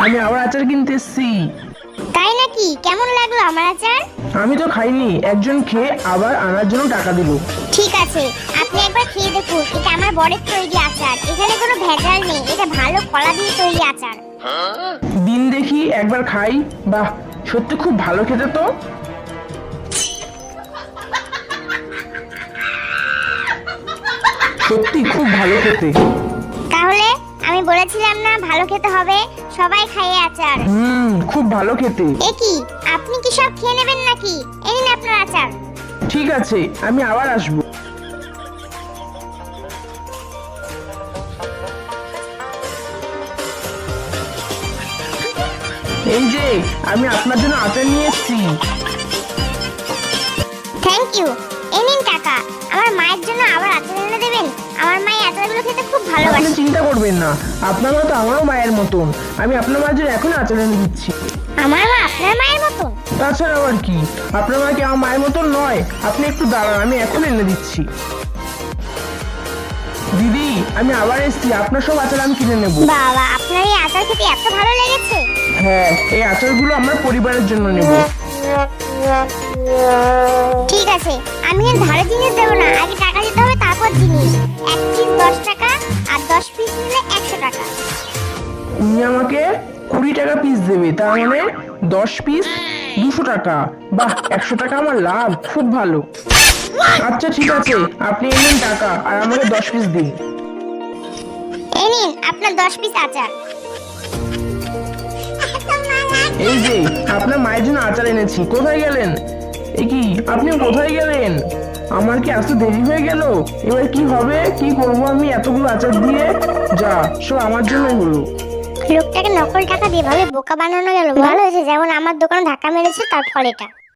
আমি আবার আচার কিনতে এসেছি। তাই নাকি? কেমন লাগলো আমার আচার? আমি তো খাইনি, একজন খেয়ে আবার আনার জন্য টাকা দিল। ঠিক আছে, আপনি একবার খেয়ে দেখুন। এটা আমার বরের তৈরি আচার, এখানে কোনো ভেজাল নেই। এটা ভালো কলা দিয়ে তৈরি আচার। দিন দেখি একবার খাই। বাহ, সত্যি খুব ভালো খেতে তো। সত্যি খুব ভালো খেতে। তাহলে আমি বলেছিলাম না ভালো খেতে হবে? সবাই খায় আচার। খুব ভালো খেতে। এ কি, আপনি কি সব খেয়ে নেবেন নাকি? এই নিন আপনার আচার। ঠিক আছে, আমি আবার আসবো। এই যে, আমি আপনার জন্য আচার নিয়ে এসেছি। Thank you. এই নিন টাকা। আমার মায়ের জন্য আবার আচার এনে দেবেন? আমার মা এই আচারগুলো খেতে খুব আপনি ভালোবাসে। চিন্তা করবেন না, আপনার মতো আমারও মায়ের মতন। আমি আপনার মায়ের জন্য এখন আচার এনে দিচ্ছি। আমার মা আপনার মায়ের মতো? তাছাড়া আবার কি, আপনার মা কি আমার মায়ের মতন নয়? আপনি একটু দাঁড়ান, আমি এখন এনে দিচ্ছি। দিদি, আমি আবার এসেছি, আপনার সব আচার আমি কিনে নেব। বাবা, আপনার এই আচার খেতে এত ভালো লেগেছে? হ্যাঁ, এই আচারগুলো আমার পরিবারের জন্য নেব। ঠিক আছে, আমি এর ধারে জিনিস দেবো না, আগে টাকা দিতে হবে তারপর জিনিস। এক পিস 10 টাকা আর 10 পিস নিলে 100 টাকা। উনি আমাকে 20 টাকা পিস দেবে, তার মানে 10 পিস 200 টাকা। বাহ, 100 টাকা আমার লাভ, খুব ভালো। আচ্ছা ঠিক আছে, আপনি এই নিন টাকা আর আমাকে 10 পিস দিন। এই নিন আপনার 10 পিস আচার। এই যে, আপনার মায়ের জন্য আচার এনেছি। কোথায় গেলেন? এ কি, আপনি কোথায় গেলেন? আমার কি আসতে দেরি হয়ে গেল? এবার কি হবে, কি করব আমি এতগুলো আচার দিয়ে? যা, সব আমার জন্যই হলো। লোকটাকে নকল টাকা দিয়ে ভাবে বোকা বানানো গেল। ভালো হয়েছে, যেমন আমার দোকানে ধাক্কা মেরেছে তার ফল এটা।